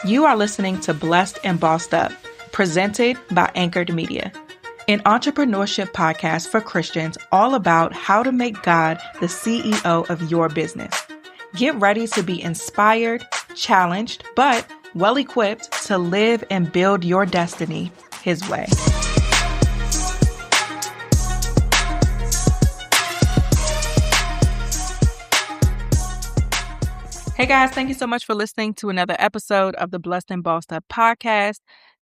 You are listening to Blessed and Bossed Up, presented by Anchored Media, an entrepreneurship podcast for Christians all about how to make God the CEO of your business. Get ready to be inspired, challenged, but well-equipped to live and build your destiny His way. Hey guys, thank you so much for listening to another episode of the Blessed and Bossed Up podcast.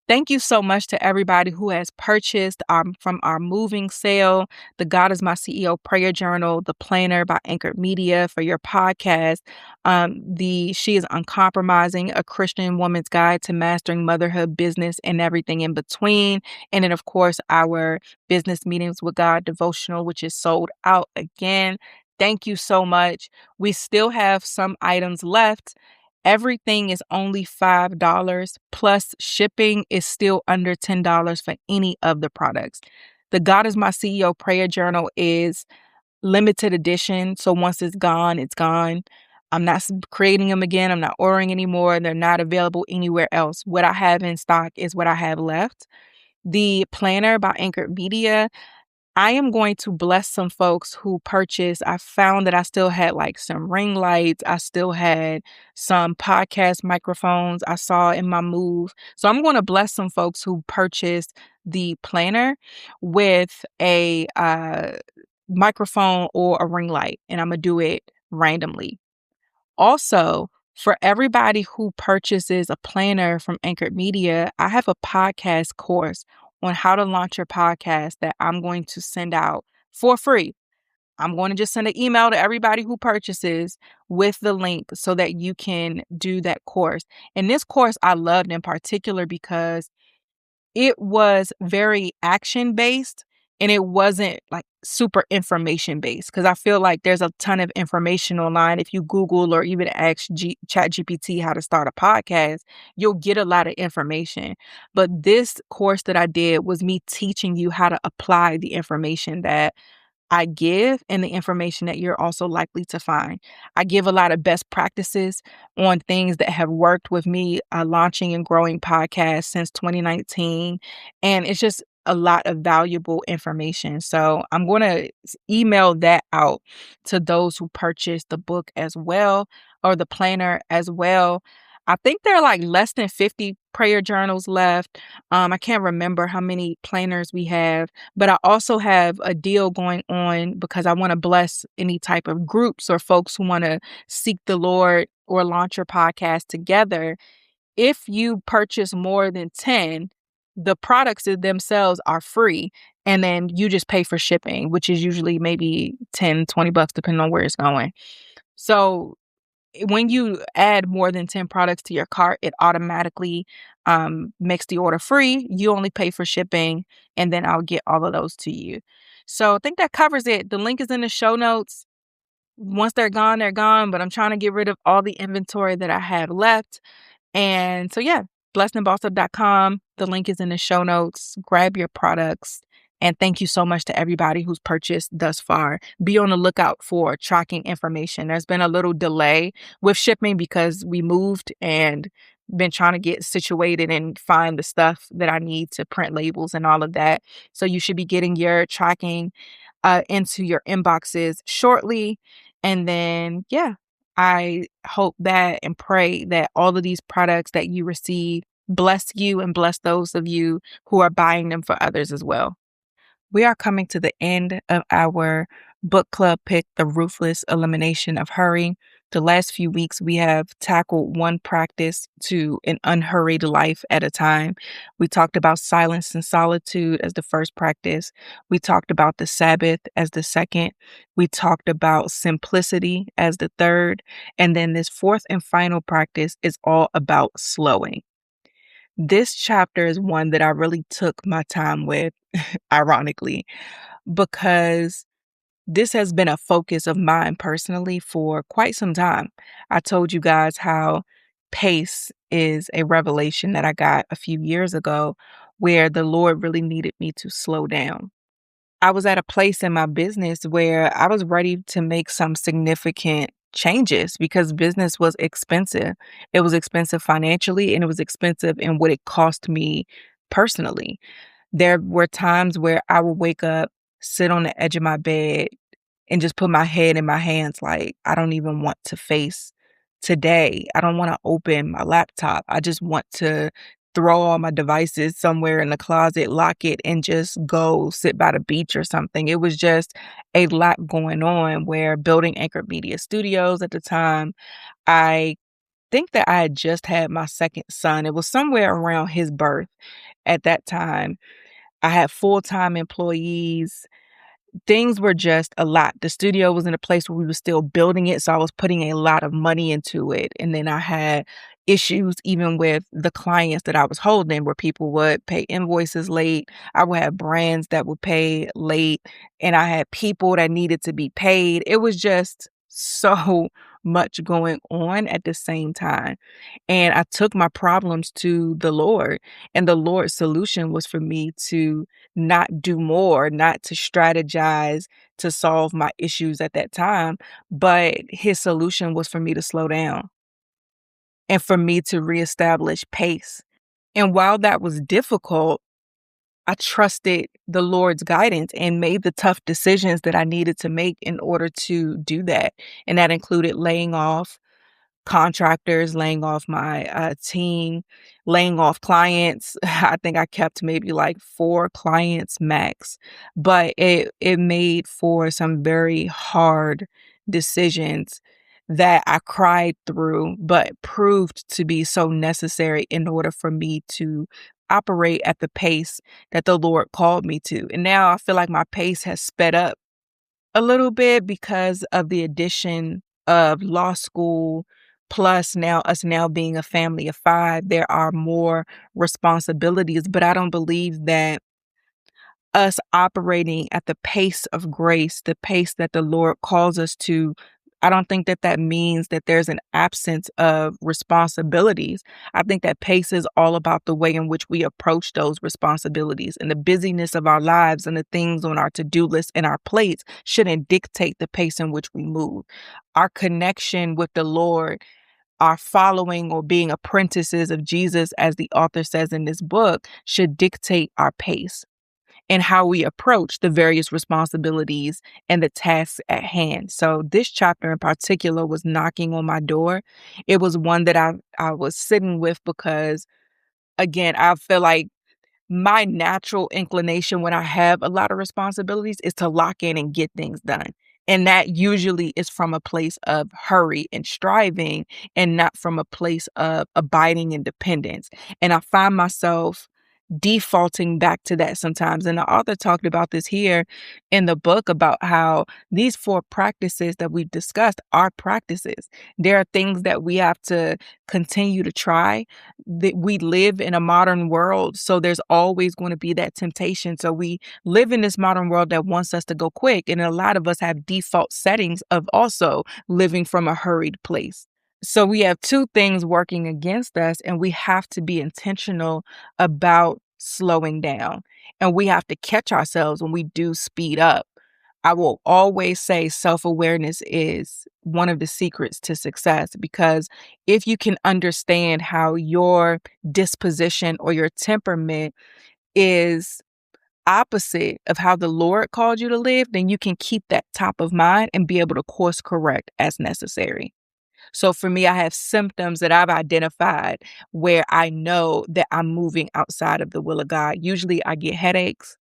Thank you so much to everybody who has purchased from our moving sale, the God is My CEO prayer journal, the planner by Anchored Media for your podcast, the She is Uncompromising, a Christian woman's guide to mastering motherhood, business, and everything in between. And then, of course, our Business Meetings with God devotional, which is sold out again. Thank you so much. We still have some items left. Everything is only $5, plus shipping is still under $10 for any of the products. The God is My CEO prayer journal is limited edition. So once it's gone, it's gone. I'm not creating them again. I'm not ordering anymore. They're not available anywhere else. What I have in stock is what I have left. The planner by Anchored Media, I am going to bless some folks who purchased. I found that I still had like some ring lights. I still had some podcast microphones I saw in my move. So I'm going to bless some folks who purchased the planner with a microphone or a ring light, and I'm going to do it randomly. Also, for everybody who purchases a planner from Anchored Media, I have a podcast course on how to launch your podcast that I'm going to send out for free. I'm going to just send an email to everybody who purchases with the link so that you can do that course. And this course I loved in particular because it was very action-based and it wasn't like super information-based, because I feel like there's a ton of information online. If you Google or even ask ChatGPT how to start a podcast, you'll get a lot of information. But this course that I did was me teaching you how to apply the information that I give and the information that you're also likely to find. I give a lot of best practices on things that have worked with me launching and growing podcasts since 2019. And it's just a lot of valuable information. So I'm going to email that out to those who purchased the book as well, or the planner as well. I think there are like less than 50 prayer journals left. I can't remember how many planners we have, but I also have a deal going on because I want to bless any type of groups or folks who want to seek the Lord or launch your podcast together. If you purchase more than 10, the products themselves are free. And then you just pay for shipping, which is usually maybe $10-20, depending on where it's going. So when you add more than 10 products to your cart, it automatically makes the order free. You only pay for shipping, and then I'll get all of those to you. So I think that covers it. The link is in the show notes. Once they're gone, they're gone, but I'm trying to get rid of all the inventory that I have left. And so, yeah, blessedandbossedup.com. The link is in the show notes. Grab your products. And thank you so much to everybody who's purchased thus far. Be on the lookout for tracking information. There's been a little delay with shipping because we moved and been trying to get situated and find the stuff that I need to print labels and all of that. So you should be getting your tracking into your inboxes shortly. And then, yeah, I hope that and pray that all of these products that you receive bless you and bless those of you who are buying them for others as well. We are coming to the end of our book club pick, The Ruthless Elimination of Hurry. The last few weeks, we have tackled one practice to an unhurried life at a time. We talked about silence and solitude as the first practice. We talked about the Sabbath as the second. We talked about simplicity as the third. And then this fourth and final practice is all about slowing. This chapter is one that I really took my time with, ironically, because this has been a focus of mine personally for quite some time. I told you guys how pace is a revelation that I got a few years ago where the Lord really needed me to slow down. I was at a place in my business where I was ready to make some significant changes because business was expensive. It was expensive financially and it was expensive in what it cost me personally. There were times where I would wake up, sit on the edge of my bed, and just put my head in my hands like, I don't even want to face today. I don't want to open my laptop. I just want to throw all my devices somewhere in the closet, lock it, and just go sit by the beach or something. It was just a lot going on where building Anchor Media Studios at the time, I think that I had just had my second son. It was somewhere around his birth at that time. I had full-time employees. Things were just a lot. The studio was in a place where we were still building it, so I was putting a lot of money into it. And then I had issues even with the clients that I was holding where people would pay invoices late. I would have brands that would pay late, and I had people that needed to be paid. It was just so much going on at the same time. And I took my problems to the Lord, and the Lord's solution was for me to not do more, not to strategize to solve my issues at that time, but his solution was for me to slow down and for me to reestablish pace. And while that was difficult, I trusted the Lord's guidance and made the tough decisions that I needed to make in order to do that. And that included laying off contractors, laying off my team, laying off clients. I think I kept maybe like 4 clients max, but it made for some very hard decisions that I cried through, but proved to be so necessary in order for me to operate at the pace that the Lord called me to. And now I feel like my pace has sped up a little bit because of the addition of law school, plus now us now being a family of 5, there are more responsibilities, but I don't believe that us operating at the pace of grace, the pace that the Lord calls us to, I don't think that that means that there's an absence of responsibilities. I think that pace is all about the way in which we approach those responsibilities, and the busyness of our lives and the things on our to-do list and our plates shouldn't dictate the pace in which we move. Our connection with the Lord, our following or being apprentices of Jesus, as the author says in this book, should dictate our pace and how we approach the various responsibilities and the tasks at hand. So this chapter in particular was knocking on my door. It was one that I was sitting with because, again, I feel like my natural inclination when I have a lot of responsibilities is to lock in and get things done. And that usually is from a place of hurry and striving and not from a place of abiding in dependence. And I find myself defaulting back to that sometimes. And the author talked about this here in the book about how these 4 practices that we've discussed are practices. There are things that we have to continue to try. That we live in a modern world, so there's always going to be that temptation. So we live in this modern world that wants us to go quick. And a lot of us have default settings of also living from a hurried place. So we have 2 things working against us, and we have to be intentional about slowing down. And we have to catch ourselves when we do speed up. I will always say self-awareness is one of the secrets to success, because if you can understand how your disposition or your temperament is opposite of how the Lord called you to live, then you can keep that top of mind and be able to course correct as necessary. So for me, I have symptoms that I've identified where I know that I'm moving outside of the will of God. Usually I get headaches.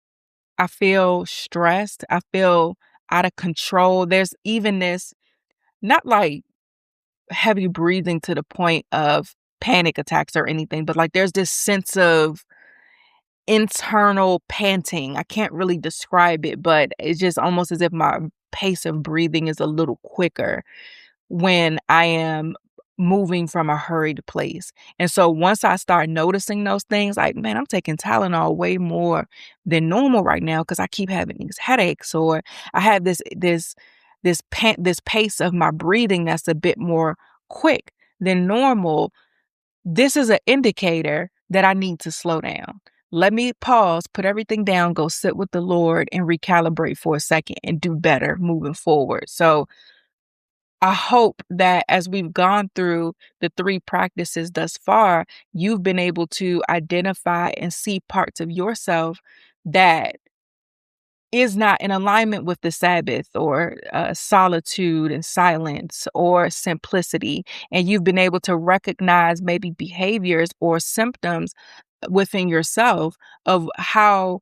I feel stressed. I feel out of control. There's even this, not like heavy breathing to the point of panic attacks or anything, but like there's this sense of internal panting. I can't really describe it, but it's just almost as if my pace of breathing is a little quicker when I am moving from a hurried place. And so once I start noticing those things, like, man, I'm taking Tylenol way more than normal right now because I keep having these headaches, or I have this pace of my breathing that's a bit more quick than normal. This is an indicator that I need to slow down. Let me pause, put everything down, go sit with the Lord and recalibrate for a second and do better moving forward. So I hope that as we've gone through the 3 practices thus far, you've been able to identify and see parts of yourself that is not in alignment with the Sabbath or solitude and silence or simplicity. And you've been able to recognize maybe behaviors or symptoms within yourself of how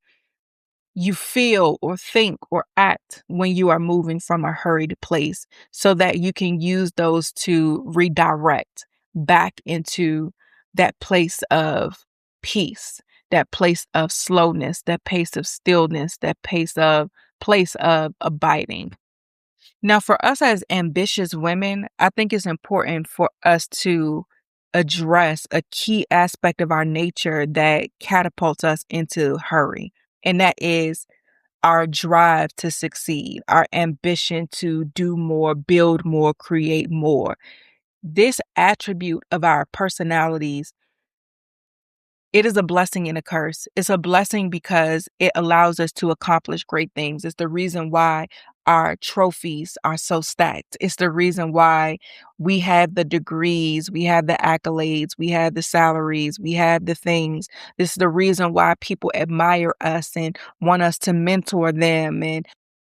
you feel or think or act when you are moving from a hurried place so that you can use those to redirect back into that place of peace, that place of slowness, that pace of stillness, that place of abiding. Now, for us as ambitious women, I think it's important for us to address a key aspect of our nature that catapults us into hurry, and that is our drive to succeed, our ambition to do more, build more, create more. This attribute of our personalities, it is a blessing and a curse. It's a blessing because it allows us to accomplish great things. It's the reason why our trophies are so stacked. It's the reason why we have the degrees, we have the accolades, we have the salaries, we have the things. This is the reason why people admire us and want us to mentor them and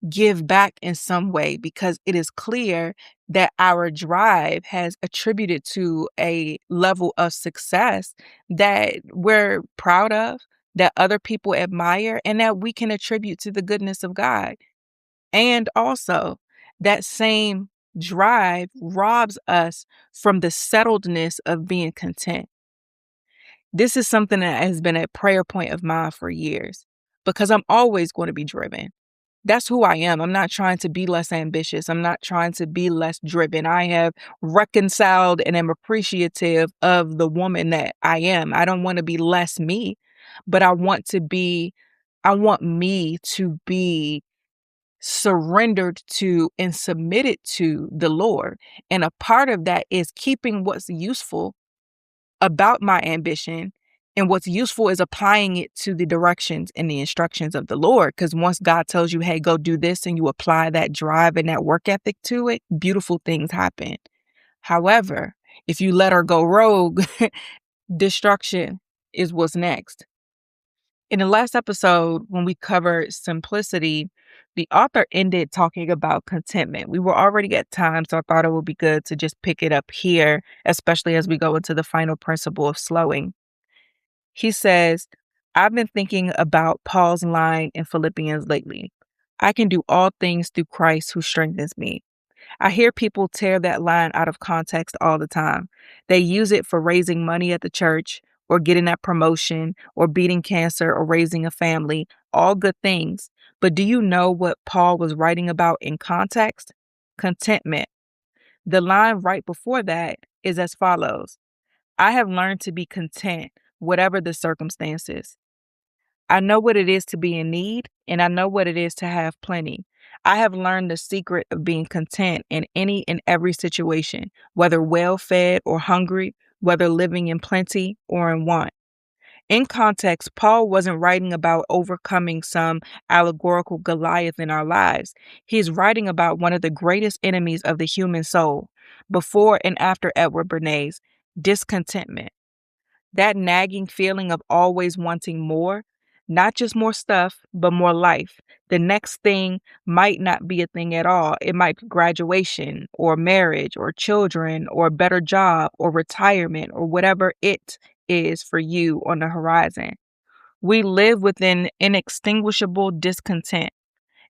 give back in some way, because it is clear that our drive has attributed to a level of success that we're proud of, that other people admire, and that we can attribute to the goodness of God. And also, that same drive robs us from the settledness of being content. This is something that has been a prayer point of mine for years because I'm always going to be driven. That's who I am. I'm not trying to be less ambitious. I'm not trying to be less driven. I have reconciled and am appreciative of the woman that I am. I don't want to be less me, but I want me to be surrendered to and submitted to the Lord. And a part of that is keeping what's useful about my ambition, and what's useful is applying it to the directions and the instructions of the Lord. Because once God tells you, hey, go do this, and you apply that drive and that work ethic to it, beautiful things happen. However, if you let her go rogue, destruction is what's next. In the last episode, when we covered simplicity, the author ended talking about contentment. We were already at time, so I thought it would be good to just pick it up here, especially as we go into the final principle of slowing. He says, I've been thinking about Paul's line in Philippians lately. I can do all things through Christ who strengthens me. I hear people tear that line out of context all the time. They use it for raising money at the church, or getting that promotion, or beating cancer, or raising a family. All good things. But do you know what Paul was writing about in context? Contentment. The line right before that is as follows: I have learned to be content, whatever the circumstances. I know what it is to be in need, and I know what it is to have plenty. I have learned the secret of being content in any and every situation, whether well fed or hungry, whether living in plenty or in want. In context, Paul wasn't writing about overcoming some allegorical Goliath in our lives. He's writing about one of the greatest enemies of the human soul, before and after Edward Bernays: discontentment. That nagging feeling of always wanting more, not just more stuff, but more life. The next thing might not be a thing at all. It might be graduation or marriage or children or a better job or retirement or whatever it is for you on the horizon. We live with an inextinguishable discontent.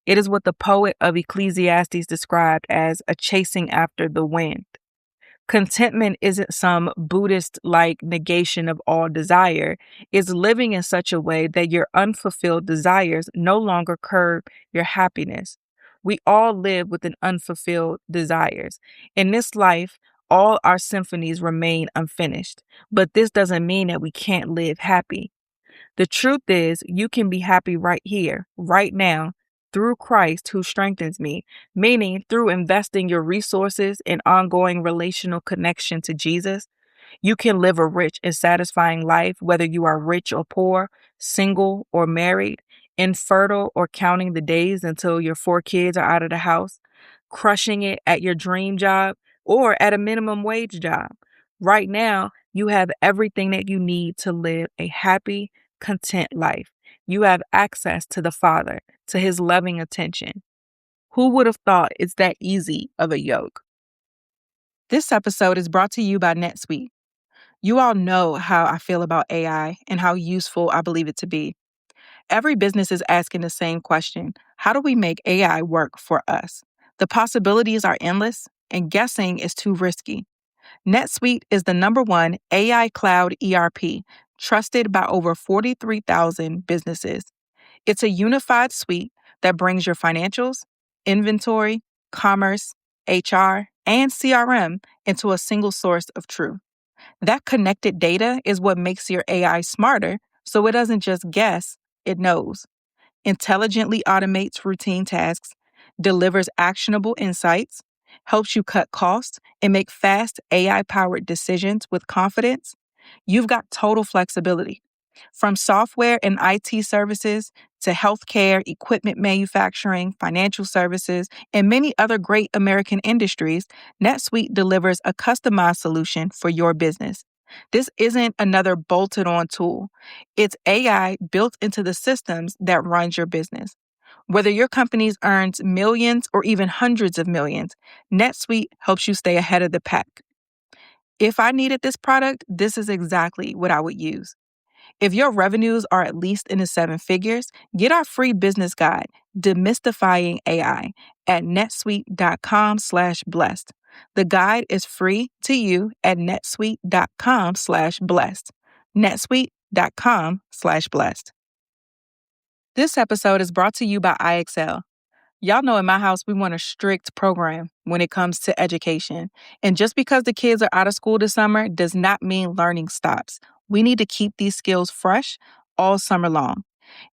It is what the poet of Ecclesiastes described as a chasing after the wind. Contentment isn't some Buddhist like negation of all desire. It's living in such a way that your unfulfilled desires no longer curb your happiness. We all live with an unfulfilled desires. In this life, all our symphonies remain unfinished, but this doesn't mean that we can't live happy. The truth is, you can be happy right here, right now, through Christ who strengthens me, meaning through investing your resources in ongoing relational connection to Jesus. You can live a rich and satisfying life, whether you are rich or poor, single or married, infertile or counting the days until your 4 kids are out of the house. crushing it at your dream job, or at a minimum wage job. Right now, you have everything that you need to live a happy, content life. You have access to the Father, to his loving attention. Who would have thought it's that easy of a yoke? This episode is brought to you by NetSuite. You all know how I feel about AI and how useful I believe it to be. Every business is asking the same question: how do we make AI work for us? The possibilities are endless, and guessing is too risky. NetSuite is the #1 AI cloud ERP, trusted by over 43,000 businesses. It's a unified suite that brings your financials, inventory, commerce, HR, and CRM into a single source of truth. That connected data is what makes your AI smarter, so it doesn't just guess, it knows. Intelligently automates routine tasks, delivers actionable insights, helps you cut costs, and make fast AI powered decisions with confidence. You've got total flexibility. From software and IT services to healthcare, equipment manufacturing, financial services, and many other great American industries, NetSuite delivers a customized solution for your business. This isn't another bolted on tool. It's AI built into the systems that runs your business. Whether your company earns millions or even hundreds of millions, NetSuite helps you stay ahead of the pack. If I needed this product, this is exactly what I would use. If your revenues are at least in the seven figures, get our free business guide, Demystifying AI, at netsuite.com/blessed. The guide is free to you at netsuite.com/blessed. netsuite.com/blessed. This episode is brought to you by IXL. Y'all know in my house, we want a strict program when it comes to education. And just because the kids are out of school this summer does not mean learning stops. We need to keep these skills fresh all summer long.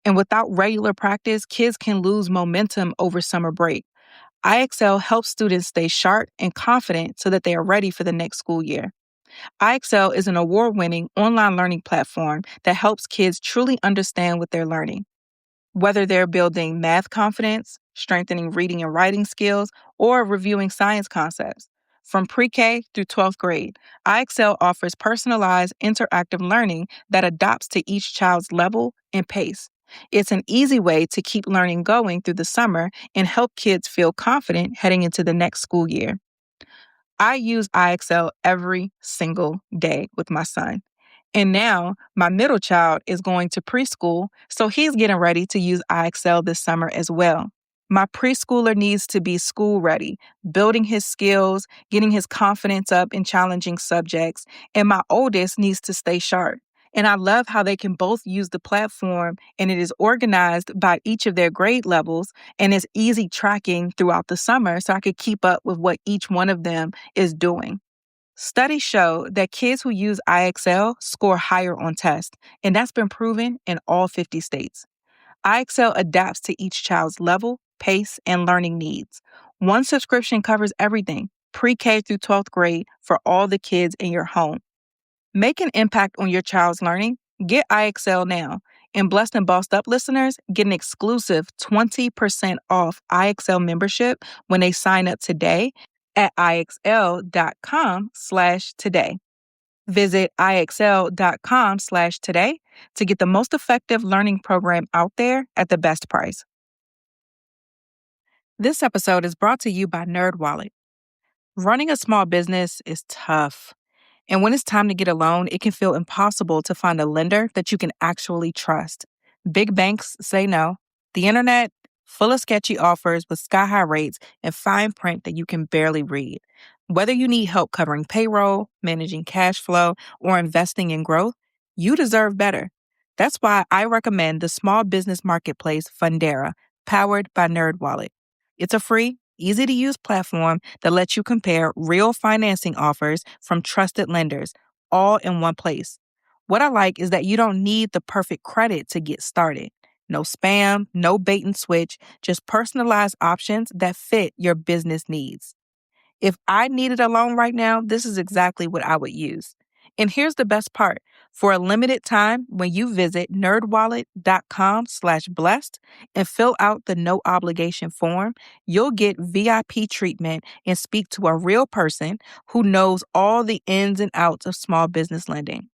And without regular practice, kids can lose momentum over summer break. IXL helps students stay sharp and confident so that they are ready for the next school year. IXL is an award-winning online learning platform that helps kids truly understand what they're learning. Whether they're building math confidence, strengthening reading and writing skills, or reviewing science concepts. From pre-K through 12th grade, IXL offers personalized interactive learning that adapts to each child's level and pace. It's an easy way to keep learning going through the summer and help kids feel confident heading into the next school year. I use IXL every single day with my son. And now my middle child is going to preschool, so he's getting ready to use IXL this summer as well. My preschooler needs to be school ready, building his skills, getting his confidence up in challenging subjects, and my oldest needs to stay sharp. And I love how they can both use the platform, and it is organized by each of their grade levels, and it's easy tracking throughout the summer so I could keep up with what each one of them is doing. Studies show that kids who use IXL score higher on tests, and that's been proven in all 50 states. IXL adapts to each child's level, pace, and learning needs. One subscription covers everything, pre-K through 12th grade, for all the kids in your home. Make an impact on your child's learning. Get IXL now. And Blessed and Bossed Up listeners get an exclusive 20% off IXL membership when they sign up today at IXL.com/today. Visit IXL.com/today to get the most effective learning program out there at the best price. This episode is brought to you by NerdWallet. Running a small business is tough. And when it's time to get a loan, it can feel impossible to find a lender that you can actually trust. Big banks say no. The internet, full of sketchy offers with sky-high rates and fine print that you can barely read. Whether you need help covering payroll, managing cash flow, or investing in growth, you deserve better. That's why I recommend the small business marketplace Fundera, powered by NerdWallet. It's a free, easy-to-use platform that lets you compare real financing offers from trusted lenders, all in one place. What I like is that you don't need the perfect credit to get started. No spam, no bait and switch, just personalized options that fit your business needs. If I needed a loan right now, this is exactly what I would use. And here's the best part. For a limited time, when you visit nerdwallet.com/blessed and fill out the no obligation form, you'll get VIP treatment and speak to a real person who knows all the ins and outs of small business lending.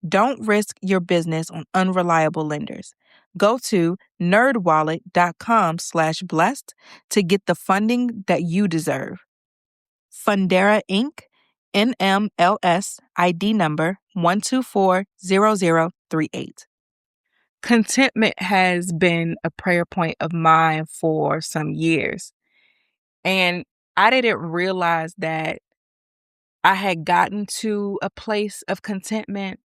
Don't risk your business on unreliable lenders. Go to nerdwallet.com/blessed to get the funding that you deserve. Fundera Inc., NMLS ID number 1240038. Contentment has been a prayer point of mine for some years. And I didn't realize that I had gotten to a place of contentment.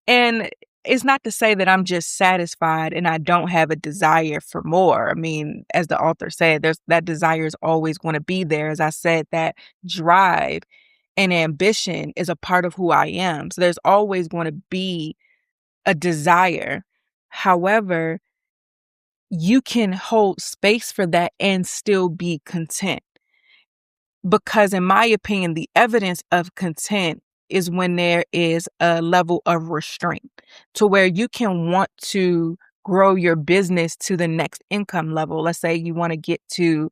And it's not to say that I'm just satisfied and I don't have a desire for more. I mean, as the author said, that desire is always going to be there. As I said, that drive and ambition is a part of who I am. So there's always going to be a desire. However, you can hold space for that and still be content. Because in my opinion, the evidence of content is when there is a level of restraint to where you can want to grow your business to the next income level. Let's say you want to get to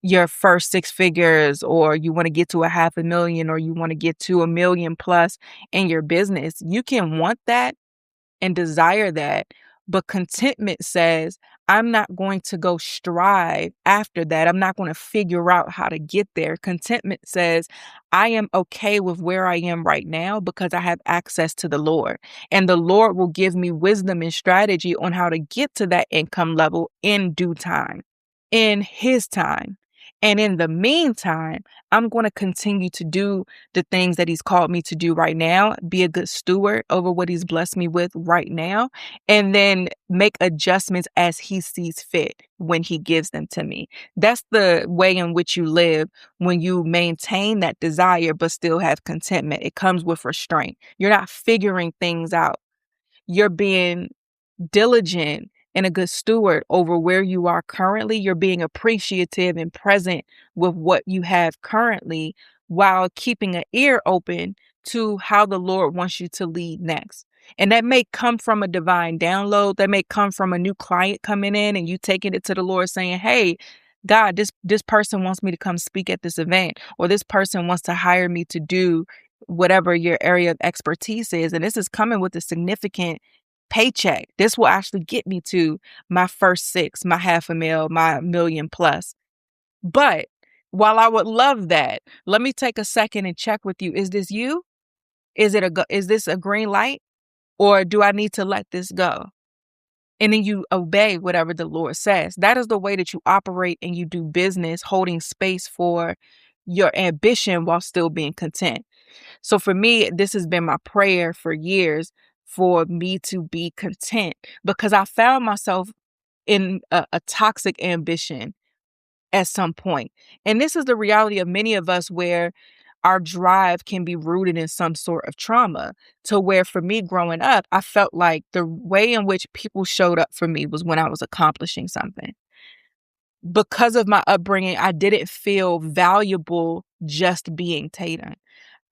your first six figures, or you want to get to $500,000, or you want to get to $1 million plus in your business. You can want that and desire that. But contentment says, I'm not going to go strive after that. I'm not going to figure out how to get there. Contentment says, I am okay with where I am right now because I have access to the Lord. And the Lord will give me wisdom and strategy on how to get to that income level in due time, in His time. And in the meantime, I'm going to continue to do the things that He's called me to do right now, be a good steward over what He's blessed me with right now, and then make adjustments as He sees fit when He gives them to me. That's the way in which you live when you maintain that desire but still have contentment. It comes with restraint. You're not figuring things out. You're being diligent and a good steward over where you are currently. You're being appreciative and present with what you have currently while keeping an ear open to how the Lord wants you to lead next. And that may come from a divine download. That may come from a new client coming in and you taking it to the Lord saying, hey, God, this person wants me to come speak at this event, or this person wants to hire me to do whatever your area of expertise is. And this is coming with a significant paycheck. This will actually get me to my first six, my $500,000, my $1 million plus. But while I would love that, let me take a second and check with you. Is this you? Is this a green light? Or do I need to let this go? And then you obey whatever the Lord says. That is the way that you operate and you do business, holding space for your ambition while still being content. So for me, this has been my prayer for years, for me to be content, because I found myself in a toxic ambition at some point. And this is the reality of many of us, where our drive can be rooted in some sort of trauma, to where for me growing up, I felt like the way in which people showed up for me was when I was accomplishing something. Because of my upbringing, I didn't feel valuable just being Tatum.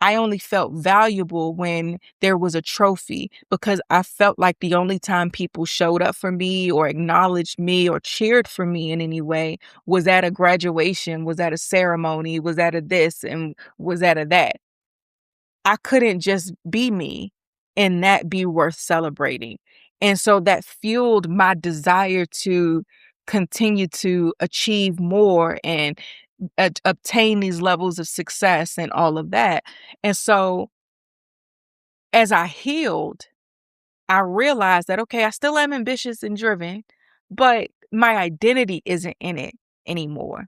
I only felt valuable when there was a trophy, because I felt like the only time people showed up for me or acknowledged me or cheered for me in any way was at a graduation, was at a ceremony, was at a this, and was at a that. I couldn't just be me and that be worth celebrating. And so that fueled my desire to continue to achieve more and obtain these levels of success and all of that. And so as I healed, I realized that, okay, I still am ambitious and driven, but my identity isn't in it anymore.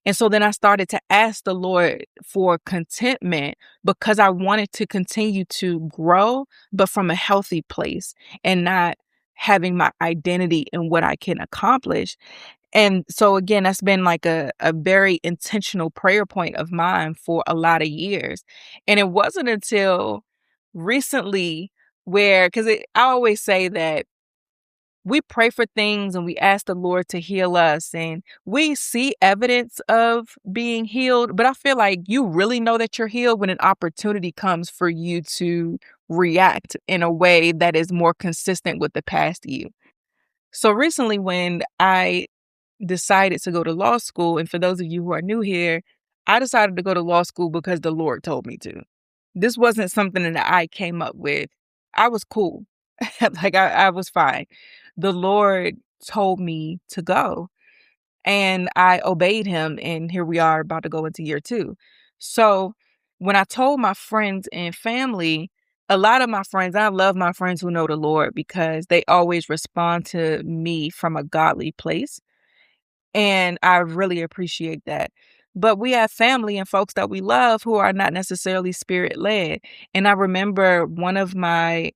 And so then I started to ask the Lord for contentment, because I wanted to continue to grow, but from a healthy place and not having my identity in what I can accomplish. And so again, that's been like a very intentional prayer point of mine for a lot of years. And it wasn't until recently where, because I always say that we pray for things and we ask the Lord to heal us, and we see evidence of being healed. But I feel like you really know that you're healed when an opportunity comes for you to react in a way that is more consistent with the past you. So recently, when I decided to go to law school, and for those of you who are new here, I decided to go to law school because the Lord told me to. This wasn't something that I came up with. I was cool. Like I was fine. The Lord told me to go, and I obeyed him, and here we are about to go into year 2. So when I told my friends and family, a lot of my friends, I love my friends who know the Lord because they always respond to me from a godly place. And I really appreciate that. But we have family and folks that we love who are not necessarily spirit led. And I remember one of my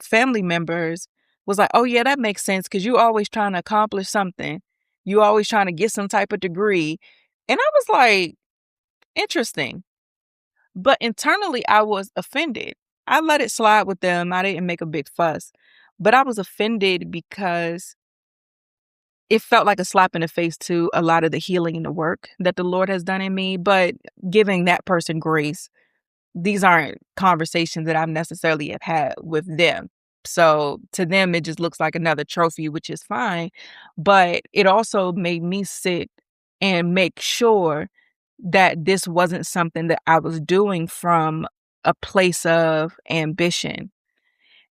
family members was like, "Oh yeah, that makes sense because you always trying to accomplish something. You always trying to get some type of degree." And I was like, interesting. But internally, I was offended. I let it slide with them. I didn't make a big fuss. But I was offended because it felt like a slap in the face to a lot of the healing and the work that the Lord has done in me, but giving that person grace. These aren't conversations that I've necessarily have had with them. So to them, it just looks like another trophy, which is fine. But it also made me sit and make sure that this wasn't something that I was doing from a place of ambition.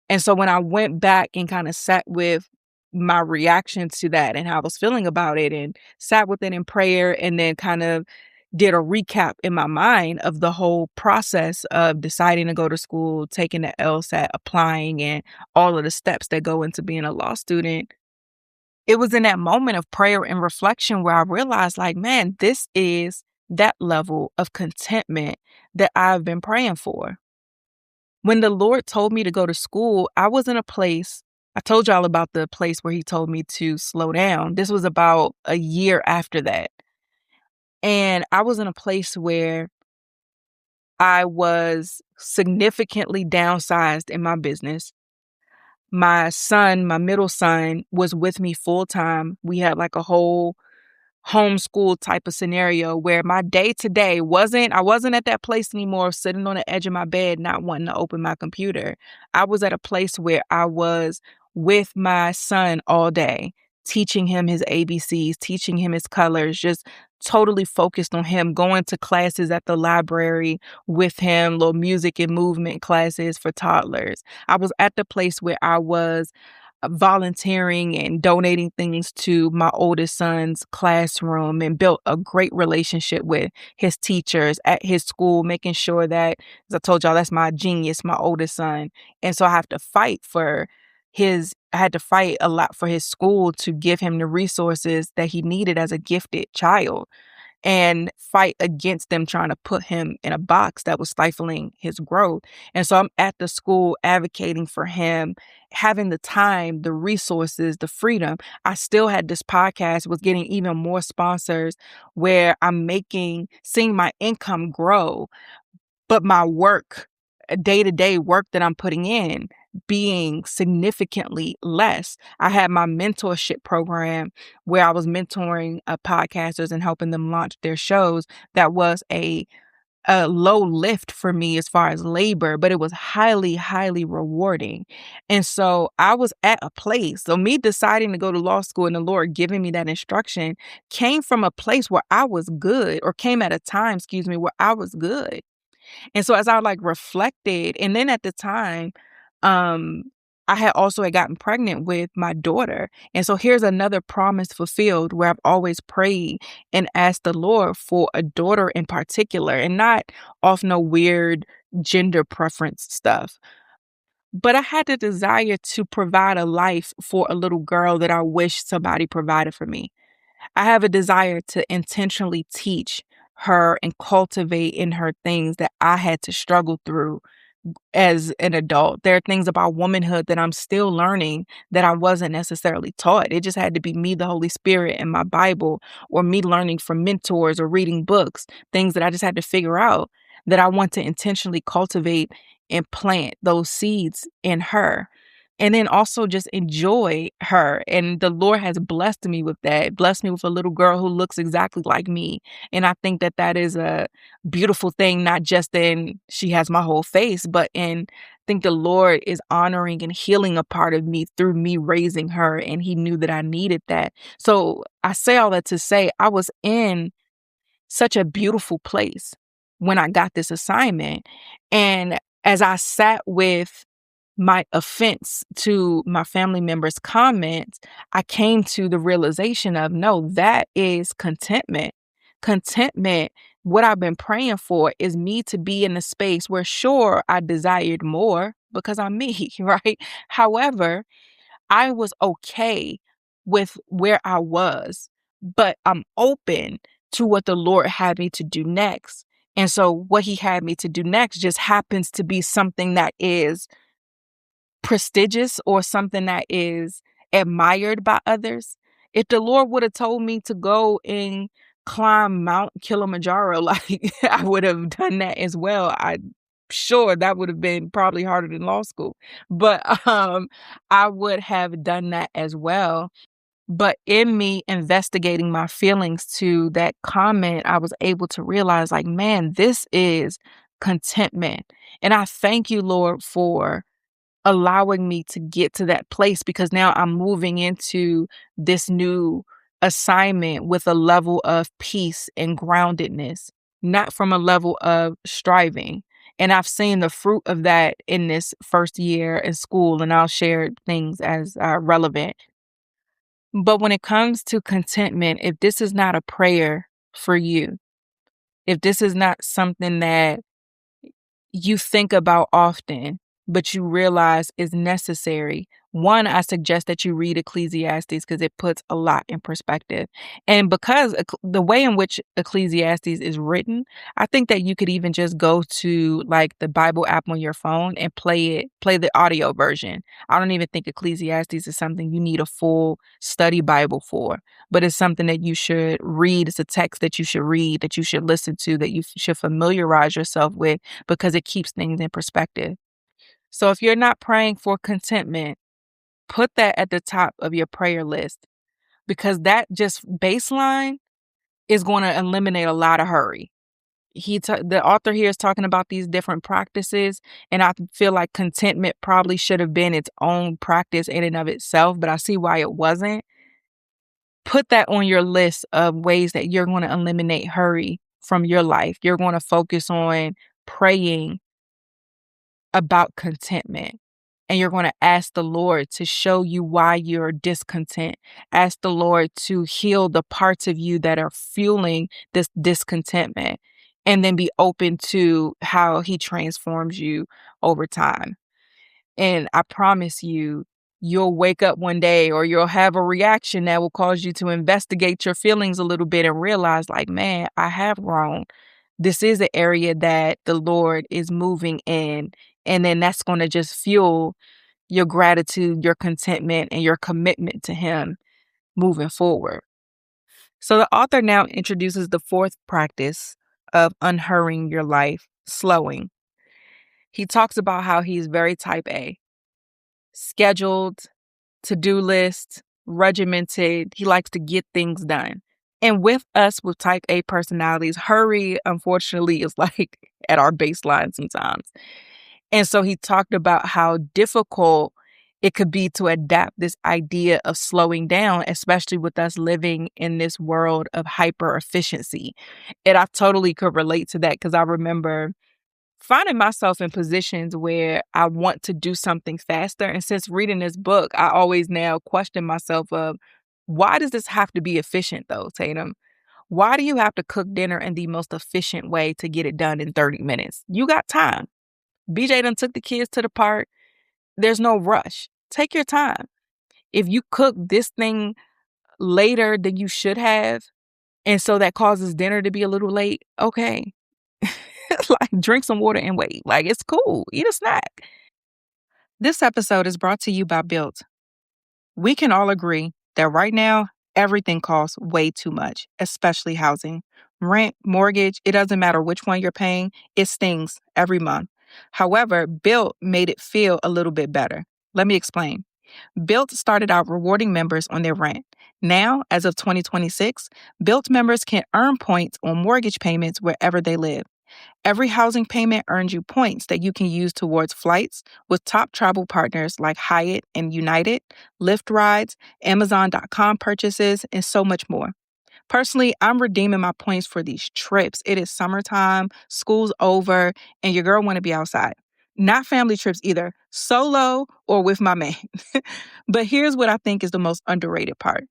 And so when I went back and kind of sat with my reaction to that and how I was feeling about it and sat with it in prayer and then kind of did a recap in my mind of the whole process of deciding to go to school, taking the LSAT, applying, and all of the steps that go into being a law student. It was in that moment of prayer and reflection where I realized, like, man, this is that level of contentment that I've been praying for. When the Lord told me to go to school, I was in a place. I told y'all about the place where he told me to slow down. This was about a year after that. And I was in a place where I was significantly downsized in my business. My son, my middle son, was with me full time. We had like a whole homeschool type of scenario where my day to day I wasn't at that place anymore, sitting on the edge of my bed, not wanting to open my computer. I was at a place where I was with my son all day, teaching him his ABCs, teaching him his colors, just totally focused on him, going to classes at the library with him, little music and movement classes for toddlers. I was at the place where I was volunteering and donating things to my oldest son's classroom and built a great relationship with his teachers at his school, making sure that, as I told y'all, that's my genius, my oldest son. And so I had to fight a lot for his school to give him the resources that he needed as a gifted child and fight against them trying to put him in a box that was stifling his growth. And so I'm at the school advocating for him, having the time, the resources, the freedom. I still had this podcast, was getting even more sponsors where seeing my income grow, but my work, day-to-day work that I'm putting in, being significantly less. I had my mentorship program where I was mentoring podcasters and helping them launch their shows. That was a low lift for me as far as labor, but it was highly, highly rewarding. And so I was at a place. So me deciding to go to law school and the Lord giving me that instruction came from a place where I was good, or came at a time, where I was good. And so as I like reflected, and then at the time, um, I had gotten pregnant with my daughter. And so here's another promise fulfilled where I've always prayed and asked the Lord for a daughter in particular, and not off no weird gender preference stuff. But I had the desire to provide a life for a little girl that I wish somebody provided for me. I have a desire to intentionally teach her and cultivate in her things that I had to struggle through as an adult. There are things about womanhood that I'm still learning that I wasn't necessarily taught. It just had to be me, the Holy Spirit, and my Bible, or me learning from mentors or reading books, things that I just had to figure out, that I want to intentionally cultivate and plant those seeds in her. And then also just enjoy her. And the Lord has blessed me with that, blessed me with a little girl who looks exactly like me. And I think that that is a beautiful thing, not just in she has my whole face, but in think the Lord is honoring and healing a part of me through me raising her, and he knew that I needed that. So I say all that to say I was in such a beautiful place when I got this assignment. And as I sat with my offense to my family members' comments, I came to the realization of no, that is contentment. Contentment, what I've been praying for is me to be in a space where, sure, I desired more because I'm me, right? However, I was okay with where I was, but I'm open to what the Lord had me to do next. And so what he had me to do next just happens to be something that is prestigious or something that is admired by others. If the Lord would have told me to go and climb Mount Kilimanjaro, like I would have done that as well. I'm sure that would have been probably harder than law school, but I would have done that as well. But in me investigating my feelings to that comment, I was able to realize, like, man, this is contentment. And I thank you, Lord, for allowing me to get to that place, because now I'm moving into this new assignment with a level of peace and groundedness, not from a level of striving. And I've seen the fruit of that in this first year in school, and I'll share things as relevant. But when it comes to contentment, if this is not a prayer for you, if this is not something that you think about often, but you realize is necessary. One, I suggest that you read Ecclesiastes because it puts a lot in perspective. And because the way in which Ecclesiastes is written, I think that you could even just go to like the Bible app on your phone and play the audio version. I don't even think Ecclesiastes is something you need a full study Bible for, but it's something that you should read. It's a text that you should read, that you should listen to, that you should familiarize yourself with, because it keeps things in perspective. So if you're not praying for contentment, put that at the top of your prayer list, because that just baseline is going to eliminate a lot of hurry. The author here is talking about these different practices, and I feel like contentment probably should have been its own practice in and of itself, but I see why it wasn't. Put that on your list of ways that you're going to eliminate hurry from your life. You're going to focus on praying about contentment. And you're going to ask the Lord to show you why you're discontent. Ask the Lord to heal the parts of you that are fueling this discontentment. And then be open to how he transforms you over time. And I promise you, you'll wake up one day or you'll have a reaction that will cause you to investigate your feelings a little bit and realize, like, man, I have grown. This is an area that the Lord is moving in. And then that's going to just fuel your gratitude, your contentment, and your commitment to him moving forward. So the author now introduces the fourth practice of unhurrying your life, slowing. He talks about how he's very type A, scheduled, to-do list, regimented. He likes to get things done. And with us with type A personalities, hurry, unfortunately, is like at our baseline sometimes. And so he talked about how difficult it could be to adapt this idea of slowing down, especially with us living in this world of hyper efficiency. And I totally could relate to that, because I remember finding myself in positions where I want to do something faster. And since reading this book, I always now question myself of, why does this have to be efficient though, Tatum? Why do you have to cook dinner in the most efficient way to get it done in 30 minutes? You got time. BJ done took the kids to the park. There's no rush. Take your time. If you cook this thing later than you should have, and so that causes dinner to be a little late, okay. Like, drink some water and wait. Like, it's cool. Eat a snack. This episode is brought to you by Built. We can all agree that right now, everything costs way too much, especially housing. Rent, mortgage, it doesn't matter which one you're paying, it stings every month. However, Built made it feel a little bit better. Let me explain. Built started out rewarding members on their rent. Now, as of 2026, Built members can earn points on mortgage payments wherever they live. Every housing payment earns you points that you can use towards flights with top travel partners like Hyatt and United, Lyft rides, Amazon.com purchases, and so much more. Personally, I'm redeeming my points for these trips. It is summertime, school's over, and your girl want to be outside. Not family trips either, solo or with my man. But here's what I think is the most underrated part.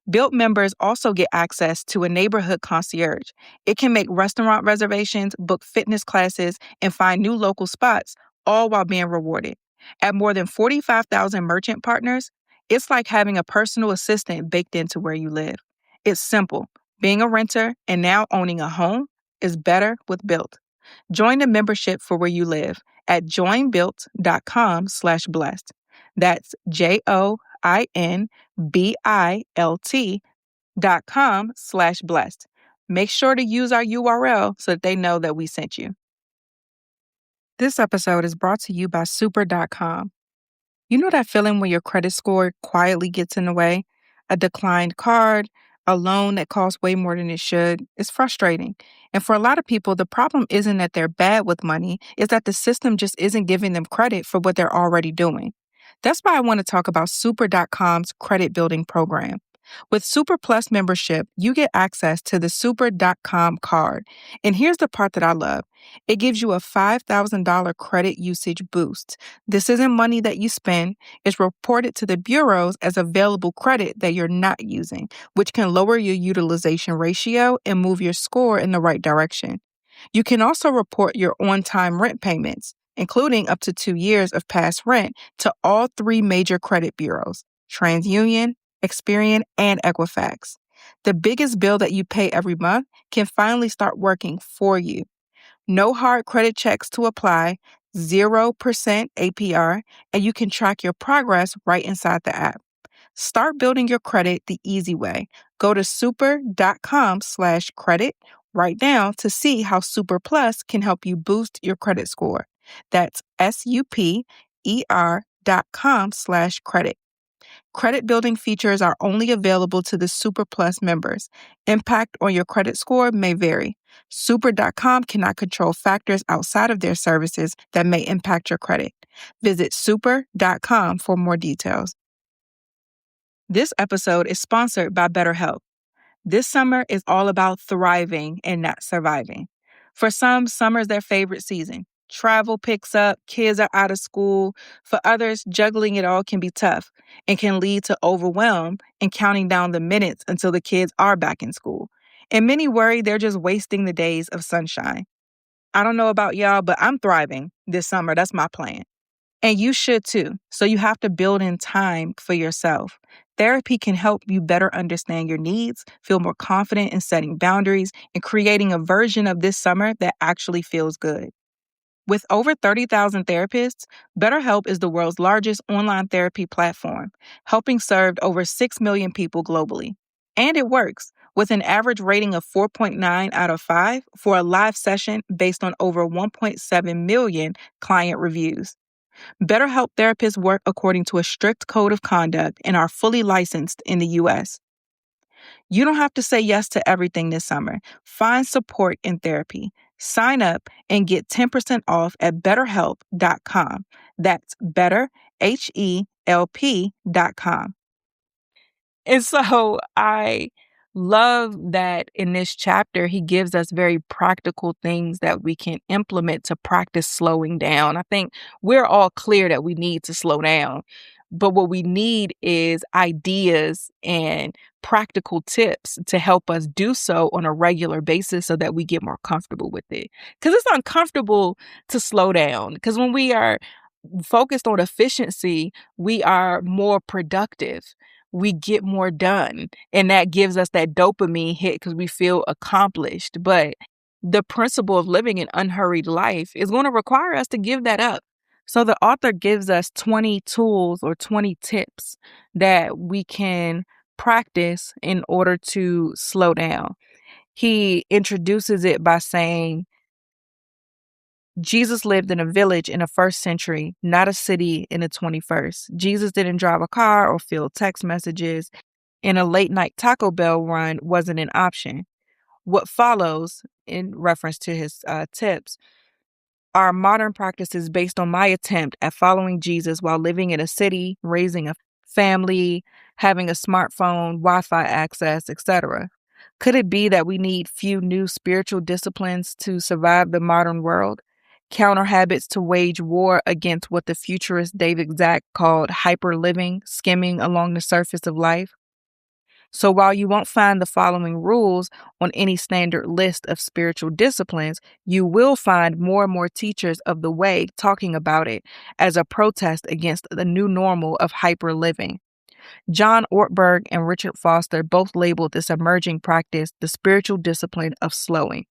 Built members also get access to a neighborhood concierge. It can make restaurant reservations, book fitness classes, and find new local spots, all while being rewarded. At more than 45,000 merchant partners, it's like having a personal assistant baked into where you live. It's simple. Being a renter and now owning a home is better with Built. Join the membership for where you live at joinbuilt.com/blessed. That's joinbilt.com/blessed. Make sure to use our URL so that they know that we sent you. This episode is brought to you by super.com. You know that feeling when your credit score quietly gets in the way? A declined card, a loan that costs way more than it should. It's frustrating. And for a lot of people, the problem isn't that they're bad with money, it's that the system just isn't giving them credit for what they're already doing. That's why I want to talk about super.com's credit building program. With Super Plus membership, you get access to the super.com card. And here's the part that I love. It gives you a $5,000 credit usage boost. This isn't money that you spend. It's reported to the bureaus as available credit that you're not using, which can lower your utilization ratio and move your score in the right direction. You can also report your on-time rent payments, including up to 2 years of past rent, to all 3 major credit bureaus, TransUnion, Experian, and Equifax. The biggest bill that you pay every month can finally start working for you. No hard credit checks to apply, 0% APR, and you can track your progress right inside the app. Start building your credit the easy way. Go to super.com/credit right now to see how Super Plus can help you boost your credit score. That's super.com/credit. Credit building features are only available to the Super Plus members. Impact on your credit score may vary. Super.com cannot control factors outside of their services that may impact your credit. Visit super.com for more details. This episode is sponsored by BetterHelp. This summer is all about thriving and not surviving. For some, summer's their favorite season. Travel picks up, kids are out of school. For others, juggling it all can be tough and can lead to overwhelm and counting down the minutes until the kids are back in school. And many worry they're just wasting the days of sunshine. I don't know about y'all, but I'm thriving this summer. That's my plan. And you should too. So you have to build in time for yourself. Therapy can help you better understand your needs, feel more confident in setting boundaries, and creating a version of this summer that actually feels good. With over 30,000 therapists, BetterHelp is the world's largest online therapy platform, helping serve over 6 million people globally. And it works, with an average rating of 4.9 out of 5 for a live session based on over 1.7 million client reviews. BetterHelp therapists work according to a strict code of conduct and are fully licensed in the U.S. You don't have to say yes to everything this summer. Find support in therapy. Sign up and get 10% off at betterhelp.com. That's betterhelp.com. And so I love that in this chapter, he gives us very practical things that we can implement to practice slowing down. I think we're all clear that we need to slow down, but what we need is ideas and practical tips to help us do so on a regular basis so that we get more comfortable with it. Because it's uncomfortable to slow down, because when we are focused on efficiency, we are more productive. We get more done. And that gives us that dopamine hit because we feel accomplished. But the principle of living an unhurried life is going to require us to give that up. So the author gives us 20 tools or 20 tips that we can practice in order to slow down. He introduces it by saying, Jesus lived in a village in the first century, not a city in the 21st. Jesus didn't drive a car or field text messages, and a late night Taco Bell run wasn't an option. What follows, in reference to his tips, are modern practices based on my attempt at following Jesus while living in a city, raising a family, having a smartphone, Wi-Fi access, etc. Could it be that we need few new spiritual disciplines to survive the modern world? Counter habits to wage war against what the futurist David Zack called hyper living, skimming along the surface of life? So while you won't find the following rules on any standard list of spiritual disciplines, you will find more and more teachers of the way talking about it as a protest against the new normal of hyper living. John Ortberg and Richard Foster both labeled this emerging practice the spiritual discipline of slowing.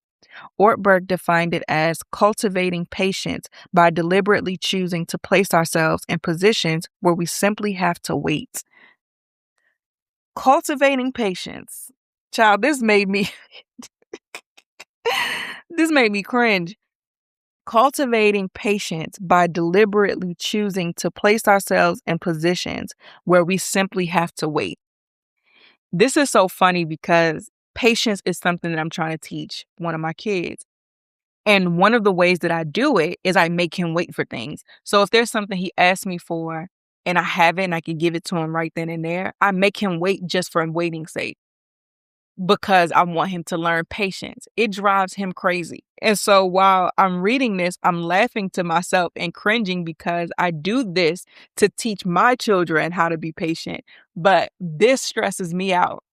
Ortberg defined it as cultivating patience by deliberately choosing to place ourselves in positions where we simply have to wait. Cultivating patience. Child, this made me this made me cringe. Cultivating patience by deliberately choosing to place ourselves in positions where we simply have to wait. This is so funny because patience is something that I'm trying to teach one of my kids. And one of the ways that I do it is I make him wait for things. So if there's something he asks me for and I have it and I can give it to him right then and there, I make him wait just for waiting's sake, because I want him to learn patience. It drives him crazy. And so while I'm reading this, I'm laughing to myself and cringing because I do this to teach my children how to be patient. But this stresses me out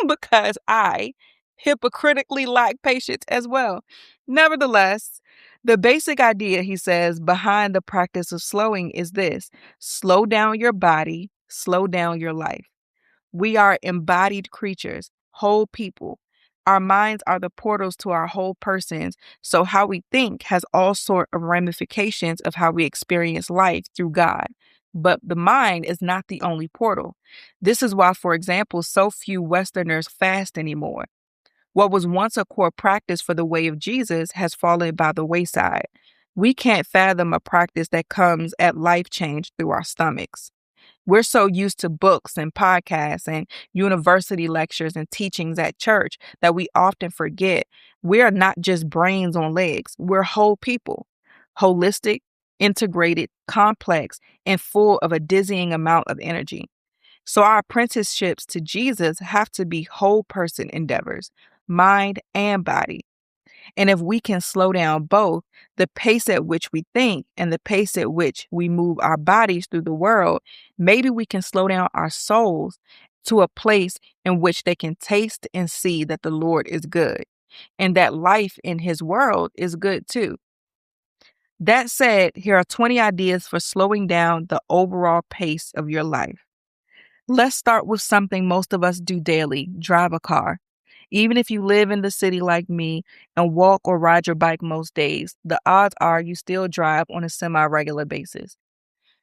because I hypocritically lack patience as well. Nevertheless, the basic idea, he says, behind the practice of slowing is this: slow down your body, slow down your life. We are embodied creatures, whole people. Our minds are the portals to our whole persons, so how we think has all sort of ramifications of how we experience life through God. But the mind is not the only portal. This is why, for example, so few Westerners fast anymore. What was once a core practice for the way of Jesus has fallen by the wayside. We can't fathom a practice that comes at life change through our stomachs. We're so used to books and podcasts and university lectures and teachings at church that we often forget we are not just brains on legs. We're whole people, holistic, integrated, complex, and full of a dizzying amount of energy. So our apprenticeships to Jesus have to be whole person endeavors, mind and body. And if we can slow down both, the pace at which we think and the pace at which we move our bodies through the world, maybe we can slow down our souls to a place in which they can taste and see that the Lord is good and that life in his world is good too. That said, here are 20 ideas for slowing down the overall pace of your life. Let's start with something most of us do daily: drive a car. Even if you live in the city like me and walk or ride your bike most days, the odds are you still drive on a semi-regular basis.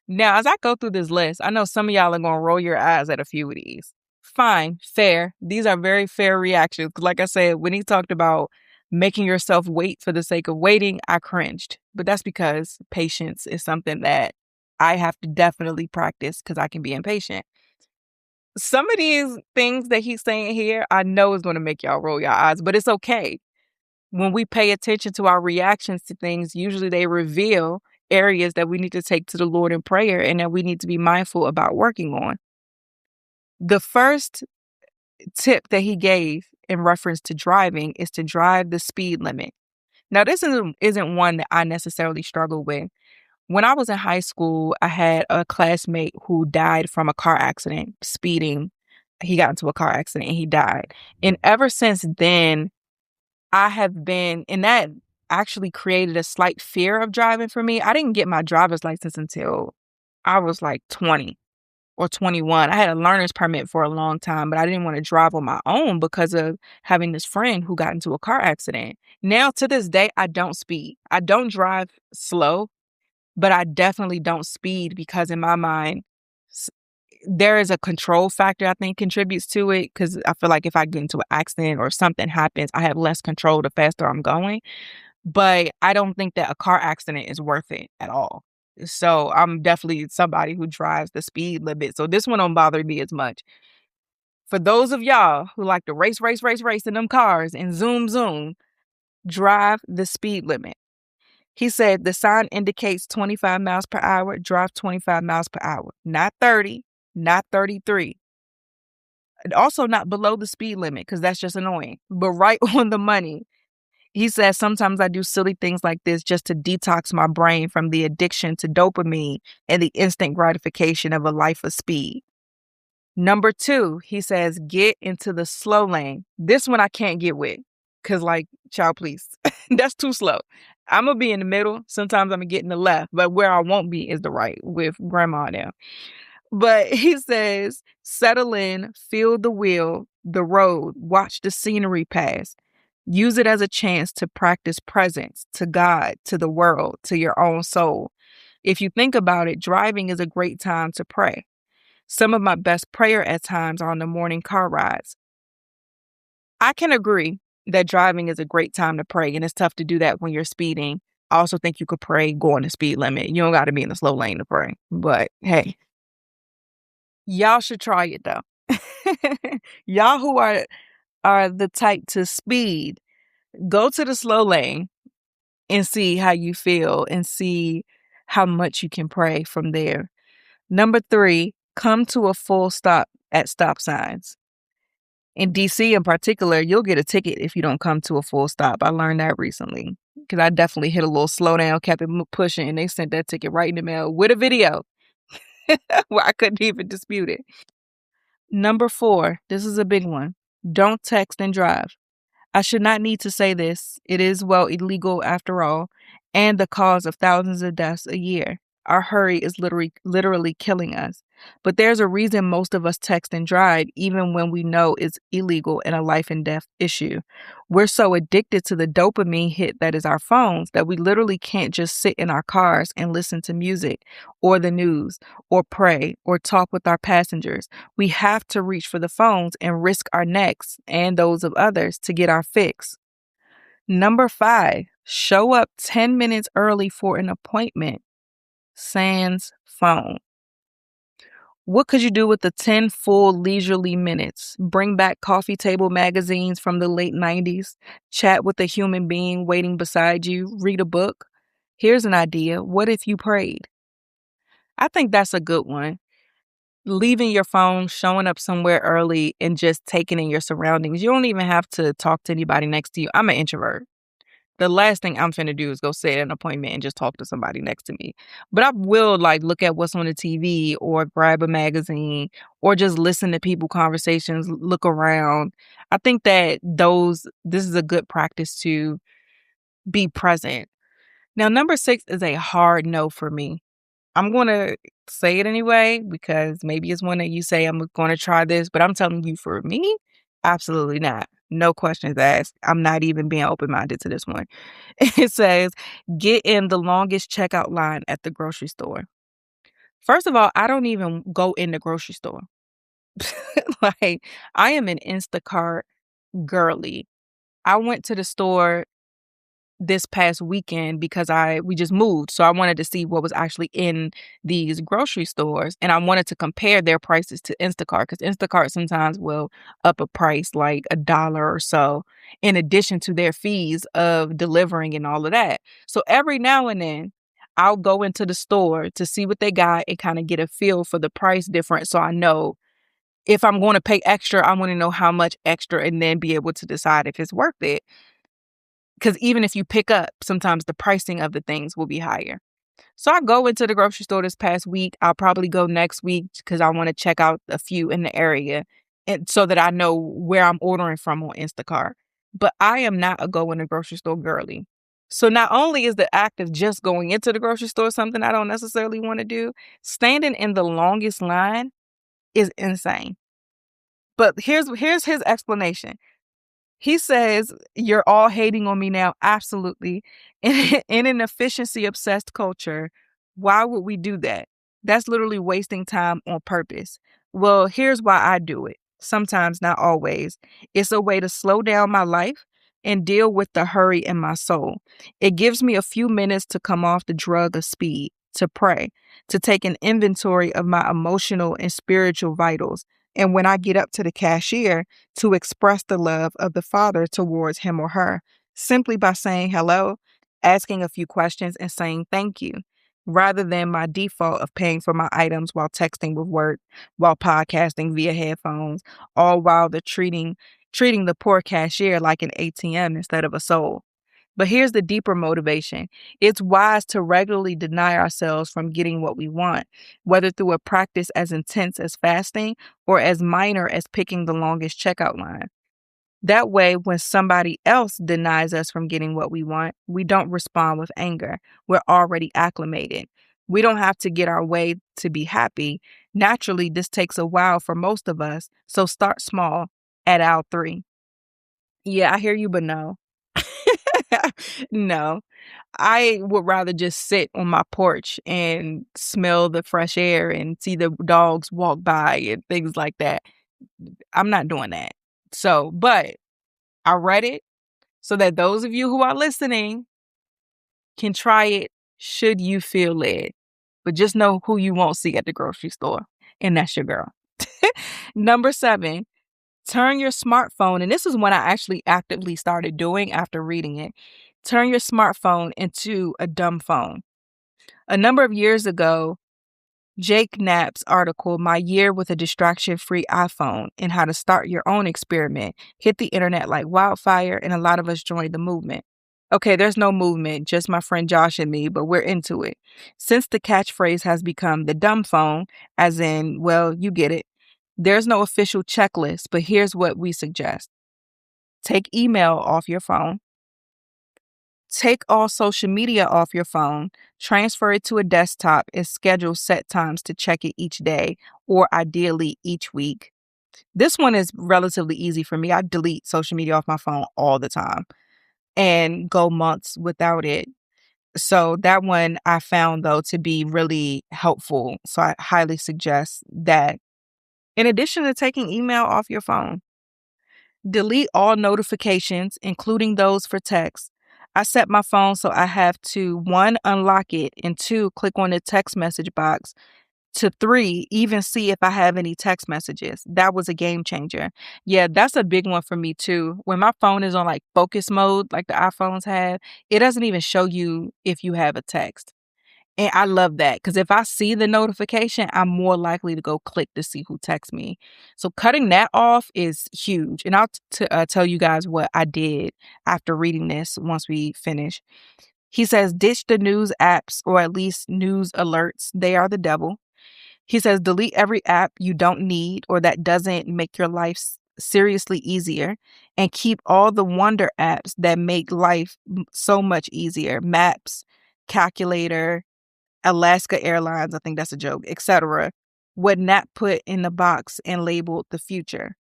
Now, as I go through this list, I know some of y'all are going to roll your eyes at a few of these. Fine, fair. These are very fair reactions. 'Cause like I said, when he talked about making yourself wait for the sake of waiting, I cringed. But that's because patience is something that I have to definitely practice because I can be impatient. Some of these things that he's saying here, I know is going to make y'all roll your eyes, but it's okay. When we pay attention to our reactions to things, usually they reveal areas that we need to take to the Lord in prayer and that we need to be mindful about working on. The first tip that he gave in reference to driving is to drive the speed limit. Now, this isn't one that I necessarily struggle with. When I was in high school, I had a classmate who died from a car accident, speeding. He got into a car accident and he died. And ever since then, I have been, and that actually created a slight fear of driving for me. I didn't get my driver's license until I was like 20 or 21. I had a learner's permit for a long time, but I didn't want to drive on my own because of having this friend who got into a car accident. Now, to this day, I don't speed. I don't drive slow, but I definitely don't speed because in my mind, there is a control factor I think contributes to it, because I feel like if I get into an accident or something happens, I have less control the faster I'm going. But I don't think that a car accident is worth it at all. So I'm definitely somebody who drives the speed limit. So this one don't bother me as much. For those of y'all who like to race in them cars and zoom, zoom, drive the speed limit. He said the sign indicates 25 miles per hour, drive 25 miles per hour, not 30, not 33. And also not below the speed limit because that's just annoying, but right on the money. He says sometimes I do silly things like this just to detox my brain from the addiction to dopamine and the instant gratification of a life of speed. Number 2, he says, get into the slow lane. This one I can't get with because, like, child, please, that's too slow. I'm going to be in the middle. Sometimes I'm going to get in the left, but where I won't be is the right with grandma now. But he says, settle in, feel the wheel, the road, watch the scenery pass. Use it as a chance to practice presence to God, to the world, to your own soul. If you think about it, driving is a great time to pray. Some of my best prayer at times are on the morning car rides. I can agree that driving is a great time to pray, and it's tough to do that when you're speeding. I also think you could pray going the speed limit. You don't got to be in the slow lane to pray. But hey, y'all should try it though. Y'all who are the type to speed, go to the slow lane and see how you feel and see how much you can pray from there. Number 3, come to a full stop at stop signs. In DC in particular, you'll get a ticket if you don't come to a full stop. I learned that recently because I definitely hit a little slowdown, kept it pushing, and they sent that ticket right in the mail with a video where I couldn't even dispute it. Number 4, this is a big one. Don't text and drive. I should not need to say this. It is, well, illegal after all, and the cause of thousands of deaths a year. Our hurry is literally killing us. But there's a reason most of us text and drive, even when we know it's illegal and a life and death issue. We're so addicted to the dopamine hit that is our phones that we literally can't just sit in our cars and listen to music or the news or pray or talk with our passengers. We have to reach for the phones and risk our necks and those of others to get our fix. Number 5, show up 10 minutes early for an appointment. Sans phone. What could you do with the 10 full leisurely minutes? Bring back coffee table magazines from the late 90s, chat with a human being waiting beside you, read a book. Here's an idea. What if you prayed? I think that's a good one. Leaving your phone, showing up somewhere early, and just taking in your surroundings. You don't even have to talk to anybody next to you. I'm an introvert. The last thing I'm finna do is go set an appointment and just talk to somebody next to me. But I will look at what's on the TV or grab a magazine or just listen to people conversations, look around. I think that this is a good practice to be present. Now, number 6 is a hard no for me. I'm going to say it anyway because maybe it's one that you say I'm going to try this, but I'm telling you for me, absolutely not. No questions asked. I'm not even being open-minded to this one. It says, get in the longest checkout line at the grocery store. First of all, I don't even go in the grocery store. I am an Instacart girly. I went to the store this past weekend because we just moved. So I wanted to see what was actually in these grocery stores. And I wanted to compare their prices to Instacart because Instacart sometimes will up a price like $1 or so in addition to their fees of delivering and all of that. So every now and then I'll go into the store to see what they got and kind of get a feel for the price difference. So I know if I'm going to pay extra, I want to know how much extra and then be able to decide if it's worth it. Because even if you pick up, sometimes the pricing of the things will be higher. So I go into the grocery store this past week. I'll probably go next week because I want to check out a few in the area and so that I know where I'm ordering from on Instacart. But I am not a go in the grocery store girly. So not only is the act of just going into the grocery store something I don't necessarily want to do, standing in the longest line is insane. But here's his explanation. He says, you're all hating on me now. Absolutely. In an efficiency-obsessed culture, why would we do that? That's literally wasting time on purpose. Well, here's why I do it. Sometimes, not always. It's a way to slow down my life and deal with the hurry in my soul. It gives me a few minutes to come off the drug of speed, to pray, to take an inventory of my emotional and spiritual vitals. And when I get up to the cashier, to express the love of the Father towards him or her simply by saying hello, asking a few questions, and saying thank you, rather than my default of paying for my items while texting with work, while podcasting via headphones, all while treating the poor cashier like an ATM instead of a soul. But here's the deeper motivation. It's wise to regularly deny ourselves from getting what we want, whether through a practice as intense as fasting or as minor as picking the longest checkout line. That way, when somebody else denies us from getting what we want, we don't respond with anger. We're already acclimated. We don't have to get our way to be happy. Naturally, this takes a while for most of us, so start small at aisle 3. Yeah, I hear you, but no. No, I would rather just sit on my porch and smell the fresh air and see the dogs walk by and things like that. I'm not doing that. So, but I read it so that those of you who are listening can try it should you feel led. But just know who you won't see at the grocery store, and that's your girl. Number 7, turn your smartphone, and this is what I actually actively started doing after reading it. Turn your smartphone into a dumb phone. A number of years ago, Jake Knapp's article, My Year with a Distraction-Free iPhone and How to Start Your Own Experiment, hit the internet like wildfire, and a lot of us joined the movement. Okay, there's no movement, just my friend Josh and me, but we're into it. Since the catchphrase has become the dumb phone, as in, well, you get it, there's no official checklist, but here's what we suggest. Take email off your phone. Take all social media off your phone, transfer it to a desktop, and schedule set times to check it each day or ideally each week. This one is relatively easy for me. I delete social media off my phone all the time and go months without it. So that one I found, though, to be really helpful. So I highly suggest that. In addition to taking email off your phone, delete all notifications, including those for text. I set my phone so I have to 1, unlock it, and 2, click on the text message box, to 3, even see if I have any text messages. That was a game changer. Yeah, that's a big one for me too. When my phone is on like focus mode, like the iPhones have, it doesn't even show you if you have a text. And I love that because if I see the notification, I'm more likely to go click to see who texts me. So cutting that off is huge. And I'll tell you guys what I did after reading this once we finish. He says, ditch the news apps or at least news alerts. They are the devil. He says, delete every app you don't need or that doesn't make your life seriously easier, and keep all the wonder apps that make life so much easier. Maps, calculator, Alaska Airlines, I think that's a joke, etc. What Nat put in the box and labeled the future.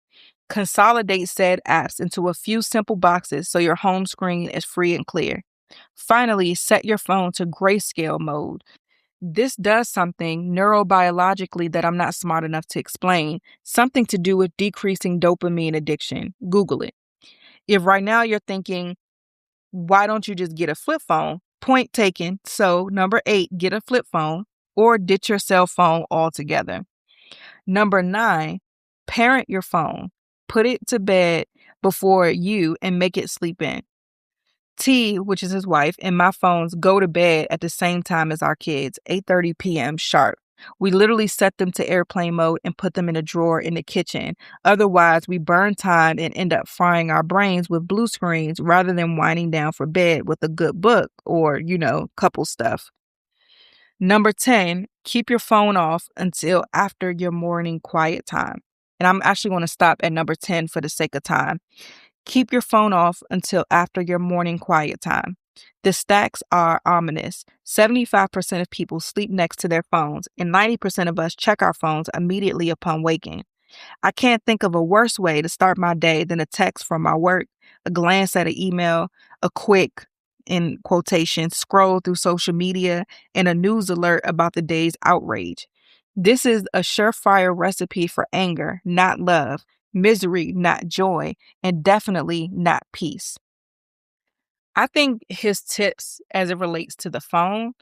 Consolidate said apps into a few simple boxes so your home screen is free and clear. Finally, set your phone to grayscale mode. This does something neurobiologically that I'm not smart enough to explain, something to do with decreasing dopamine addiction. Google it. If right now you're thinking, why don't you just get a flip phone? Point taken. So, number 8, get a flip phone or ditch your cell phone altogether. Number 9, parent your phone. Put it to bed before you and make it sleep in. T, which is his wife, and my phones go to bed at the same time as our kids, 8:30 p.m. sharp. We literally set them to airplane mode and put them in a drawer in the kitchen. Otherwise, we burn time and end up frying our brains with blue screens rather than winding down for bed with a good book or, couple stuff. Number 10, keep your phone off until after your morning quiet time. And I'm actually going to stop at number 10 for the sake of time. Keep your phone off until after your morning quiet time. The stats are ominous. 75% of people sleep next to their phones, and 90% of us check our phones immediately upon waking. I can't think of a worse way to start my day than a text from my work, a glance at an email, a quick, in quotation, scroll through social media, and a news alert about the day's outrage. This is a surefire recipe for anger, not love, misery, not joy, and definitely not peace. I think his tips as it relates to the phone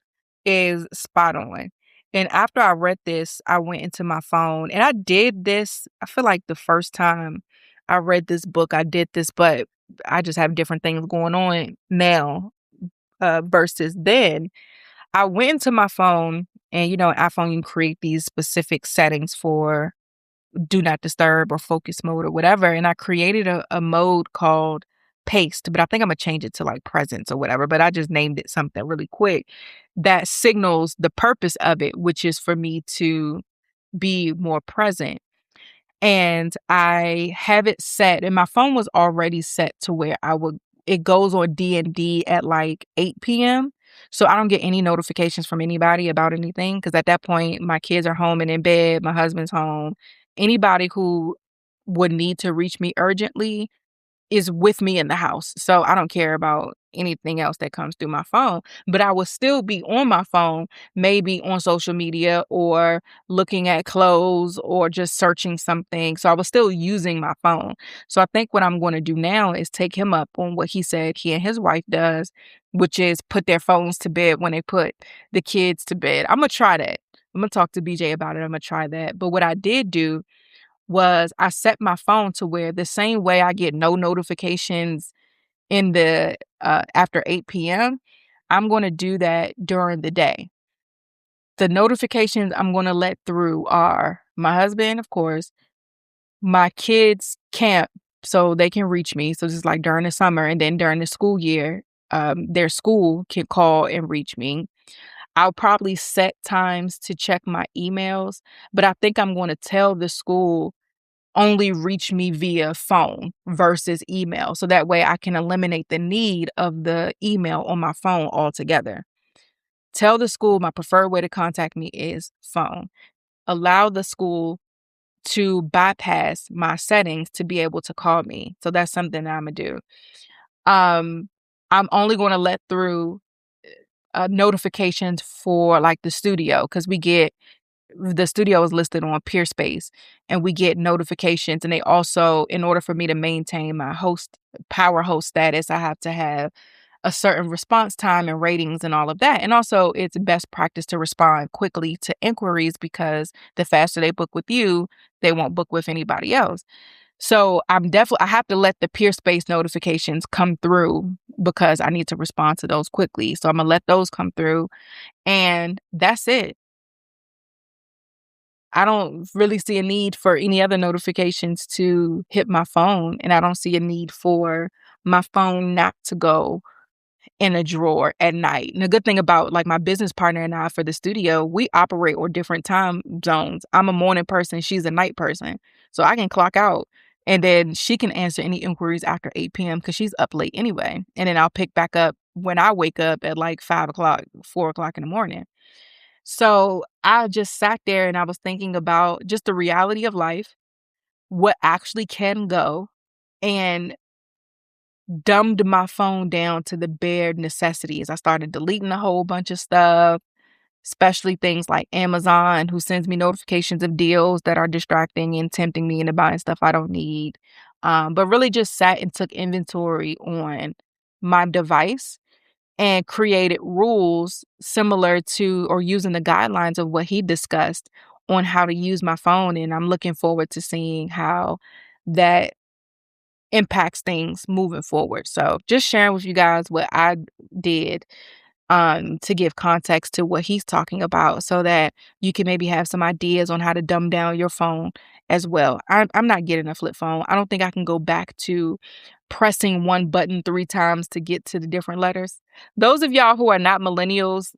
is spot on. And after I read this, I went into my phone and I did this. I feel like the first time I read this book, I did this, but I just have different things going on now versus then. I went into my phone and, iPhone, you create these specific settings for do not disturb or focus mode or whatever. And I created a mode called paste, but I think I'm gonna change it to like presence or whatever. But I just named it something really quick that signals the purpose of it, which is for me to be more present. And I have it set, and my phone was already set to where it goes on D&D at like 8 p.m. So I don't get any notifications from anybody about anything because at that point, my kids are home and in bed, my husband's home. Anybody who would need to reach me urgently is with me in the house. So I don't care about anything else that comes through my phone, but I will still be on my phone, maybe on social media or looking at clothes or just searching something. So I was still using my phone. So I think what I'm going to do now is take him up on what he said he and his wife does, which is put their phones to bed when they put the kids to bed. I'm going to try that. I'm going to talk to BJ about it. I'm going to try that. But what I did do was I set my phone to where the same way I get no notifications in the after 8 p.m., I'm going to do that during the day. The notifications I'm going to let through are my husband, of course, my kids' camp, so they can reach me. So this is like during the summer, and then during the school year, their school can call and reach me. I'll probably set times to check my emails, but I think I'm going to tell the school only reach me via phone versus email. So that way I can eliminate the need of the email on my phone altogether. Tell the school my preferred way to contact me is phone. Allow the school to bypass my settings to be able to call me. So that's something that I'm gonna do. Um, I'm only going to let through notifications for like the studio because the studio is listed on Peerspace and we get notifications. And they also, in order for me to maintain my power host status, I have to have a certain response time and ratings and all of that. And also it's best practice to respond quickly to inquiries because the faster they book with you, they won't book with anybody else. So I have to let the Peerspace notifications come through because I need to respond to those quickly. So I'm gonna let those come through and that's it. I don't really see a need for any other notifications to hit my phone, and I don't see a need for my phone not to go in a drawer at night. And the good thing about like my business partner and I for the studio, we operate on different time zones. I'm a morning person, she's a night person. So I can clock out and then she can answer any inquiries after 8 p.m. because she's up late anyway. And then I'll pick back up when I wake up at like 5 o'clock, 4 o'clock in the morning. So I just sat there and I was thinking about just the reality of life, what actually can go, and dumbed my phone down to the bare necessities. I started deleting a whole bunch of stuff, especially things like Amazon, who sends me notifications of deals that are distracting and tempting me into buying stuff I don't need. But really just sat and took inventory on my device and created rules similar to or using the guidelines of what he discussed on how to use my phone. And I'm looking forward to seeing how that impacts things moving forward. So just sharing with you guys what I did to give context to what he's talking about so that you can maybe have some ideas on how to dumb down your phone as well. I'm not getting a flip phone. I don't think I can go back to pressing one button 3 times to get to the different letters. Those of y'all who are not millennials,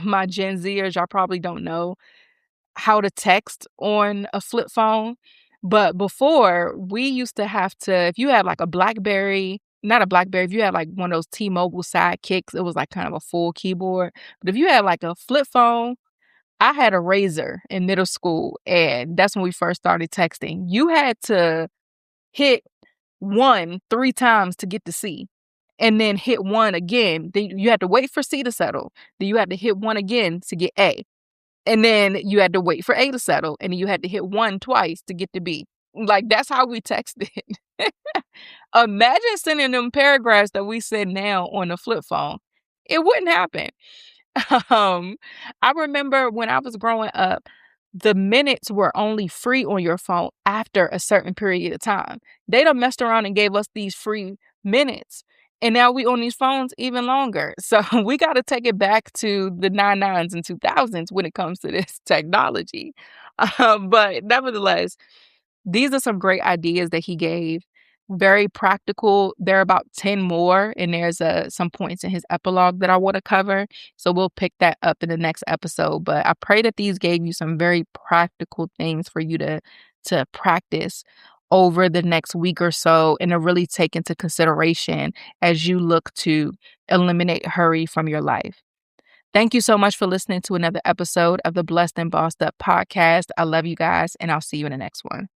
my Gen Zers, y'all probably don't know how to text on a flip phone. But before, we used to have to, if you had like a Blackberry, not a Blackberry, if you had like one of those T-Mobile sidekicks, it was like kind of a full keyboard. But if you had like a flip phone, I had a Razor in middle school, and that's when we first started texting. You had to hit 1 3 times to get to C, and then hit 1 again. Then you had to wait for C to settle. Then you had to hit 1 again to get A. And then you had to wait for A to settle, and then you had to hit 1 twice to get to B. Like, that's how we texted. Imagine sending them paragraphs that we send now on a flip phone. It wouldn't happen. Um, I remember when I was growing up, the minutes were only free on your phone after a certain period of time. They done messed around and gave us these free minutes, and now we on these phones even longer. So we gotta take it back to the 99s and 2000s when it comes to this technology. But nevertheless, these are some great ideas that he gave. Very practical. There are about 10 more, and there's some points in his epilogue that I want to cover. So we'll pick that up in the next episode. But I pray that these gave you some very practical things for you to practice over the next week or so and to really take into consideration as you look to eliminate hurry from your life. Thank you so much for listening to another episode of the Blessed and Bossed Up podcast. I love you guys, and I'll see you in the next one.